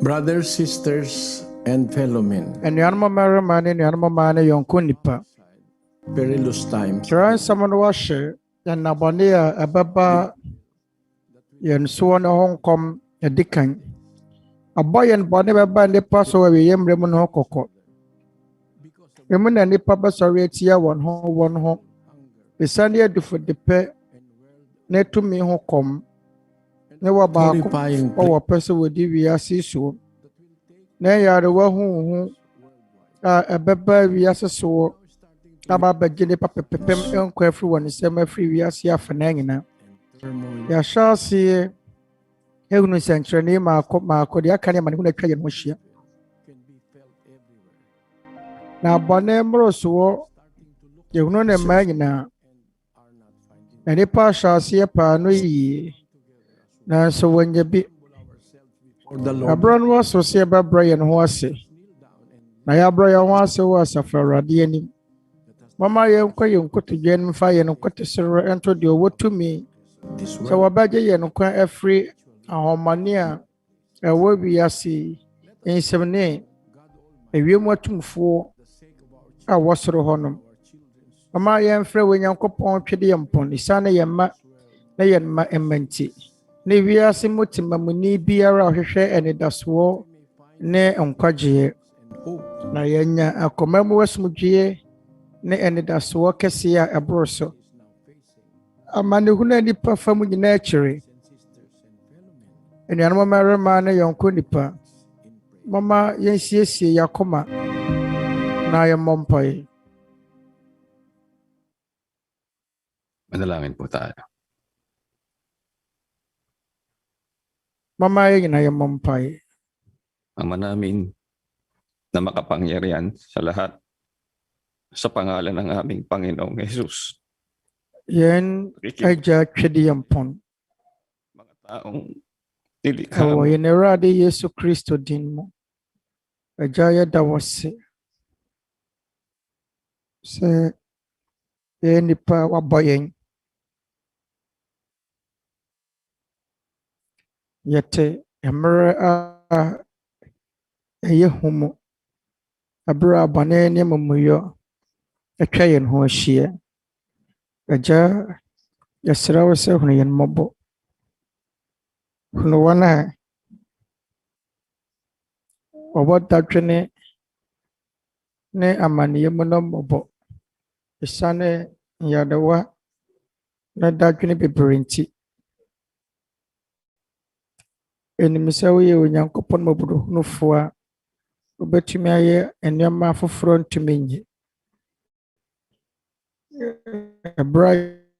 Brothers, sisters, and fellow men, perilous times, someone wash and Nabonia ababa yensuon Hong Kong a dickon. A boy and bonnet by the pass away yemremon hokoko. Yemen and the papa sorry tia one home. The Sunday do for the pet net to me home. Never back or person with Wiase so. Nay, are the one who a baba Wiase so. About beginning papa pepem uncle everyone is free Wiase for Nangina. Ya shall see Egun Century, Marco, the Academy, and Kaya Mushia. Now, Bonnemro so you know the magna. And if I shall see a panui. Now, so when you be a brown was so say about Brian Wase. Now, Brian Wase was a Faradiani. Mamma, you could to Jen fire and cut the silver and told you what to me. So, a badger and quite a free harmonia. A word we are see in 7 a few more to 4. I was so honor. Mamma, yɛnsrɛ Onyakopɔn Tweaduampɔn, isane yɛmma na yɛmma ementi. Ne wiase mutimamuni biara ohwehwɛ anidasoɔ ne nkwagye. Na yɛnya akoma mu wasumdwie ne anidasoɔ kɛse a ɛboro so. Amanehunu nipa fam nyinaa akyire. Enuanom mmarima ne yɔnko nipa. Mama yɛnsiesie yakoma na yɛmmɔ mpae. Manalangin po tayo. Mama yun na yung mampay. Ama namin na makapangyarihan sa lahat, sa pangalan ng aming Panginoong Jesus. Yan ay Tweaduampɔn. Mga taong nilikha mo. Yan Awurade Yesu Kristo din mo. Agya yɛda wo ase. Sɛ yɛyɛ nnipa wabɔ yɛn. Yɛte mmerɛ a ɛyɛ humu. Abere a bɔne ne amumuyɔ atwa yɛn ho ahyia. Agya, yɛsrɛ wo sɛ hunu yɛn mmɔbɔ. Hunu wɔn a wɔbɔ dadwene ne amanneɛ mu no mmɔbɔ. Esiane nyadewa na dadwene bebree nti. Enim sɛ woyɛ Onyankopɔn mmɔborɔhunufoɔ a wobɛtumi ayɛ nneɛma foforɔ ntumi nye. Ɛberɛ a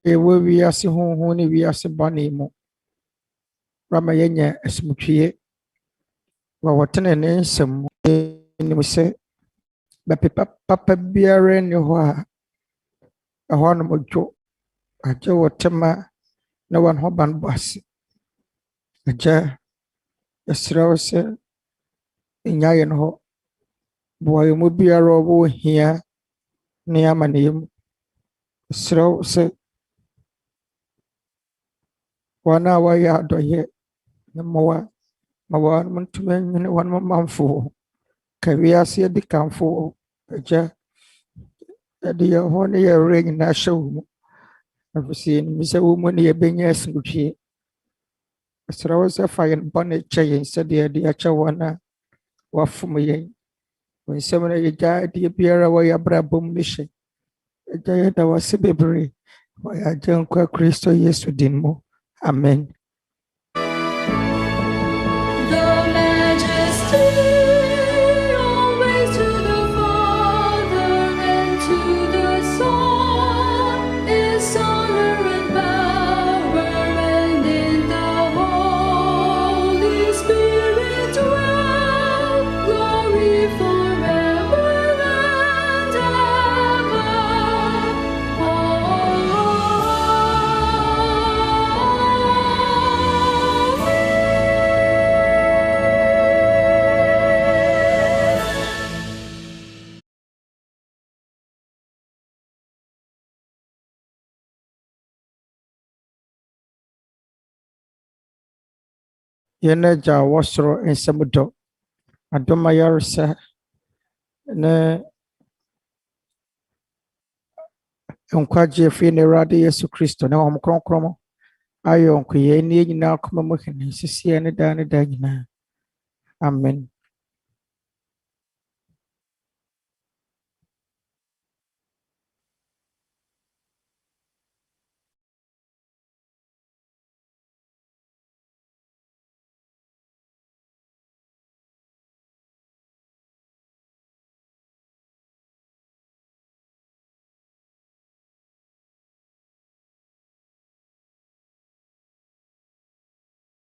yɛwɔ wiase honhom ne wiase bɔne mu. Rama yɛnya asomdwie wɔ wɔtene ne nsɛm mu. Enim sɛ bɛpepa papa biara nni hɔ a ɛhɔ nom odwo agye wɔ tema na wɔn ho ban bɔ ase. Agya, yɛsrɛ wo sɛ ɛnya yɛn hɔ. Boa yɛn mu biara a ɔwɔ hia ne amanneɛ mu. Yɛsrɛ wo sɛ wɔn a wɔyɛ adɔyɛ ne mmoa ma wɔn ntumi nwene wɔn manfo. Ka wiase adi kamfo. Agya, yɛde yɛn ho ne yɛn werɛ nyinaa hyɛ wo mu. Afei yɛnim sɛ wo mu ne yɛbɛnya asomdwie. Yɛsrɛ wo sɛ fa yɛn bɔne kyɛ yɛn sɛdeɛ yɛde akyɛ wɔn a wɔafom yɛn. Wo nsɛm no yɛgya adeɛ biara a wɔyɛ abrabɔ mu no hyɛ. Agya, yɛda wo ase bebree. Wɔyɛ agya nkwa Kristo Yesu din mu. Amen. Yɛn Agya a wɔsoro nsɛm dɔ. adom ayaresa ne nkwagye fi ne Awurade Yesu Kristo na wɔn kronkron ayɔ nkoyɛ ne nyinaa koma mu hene sisi ne da nyinaa. Amen.